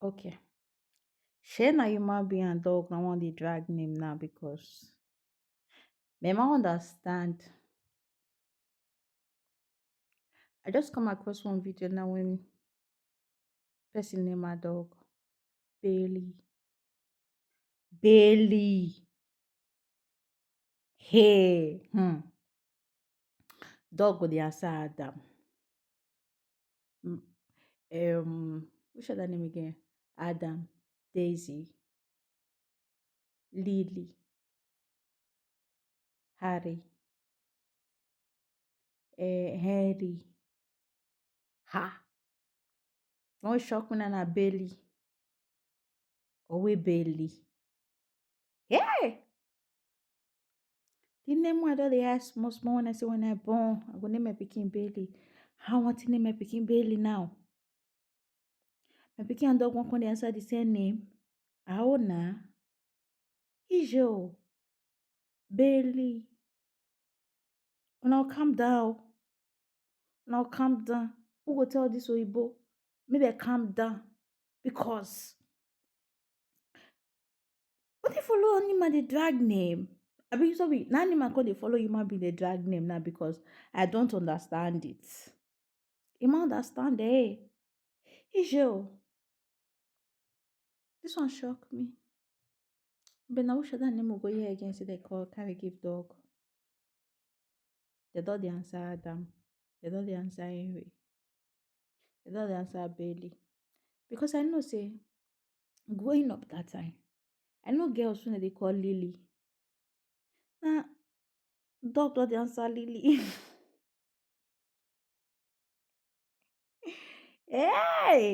Okay. Shey na human being and dog na wan dey drag name now because me ma understand. I just come across one video now when person name her dog Bailey. Bailey. Hey. Dog go dey answer Adam. Mm, which other name again? Adam, Daisy, Lily, Harry, Henry. Ha. One shock me na Bailey. Owe Bailey. Hey! The name I don dey ask small small when I say when I born, I go name my pikin Bailey. How I want to name my pikin Bailey now? My pikin and dog wan come dey answer the same name. How na? Ijo. Bailey. Now calm down. Now calm down. Who go tell this Oyibo? Make dem calm down. Because what dey follow animal dey drag name? Abi sorry, na animal come dey follow human being dey drag name now because I don't understand it. You ma understand Ijo. This one shock me. But na which other name we go hear again say they call carry give dog? They don dey answer Adam. They don dey answer Henry. They don dey answer Bailey. Because I know say growing up that time, I know girls wey dey call Lily. Na dog don dey answer Lily. Hey!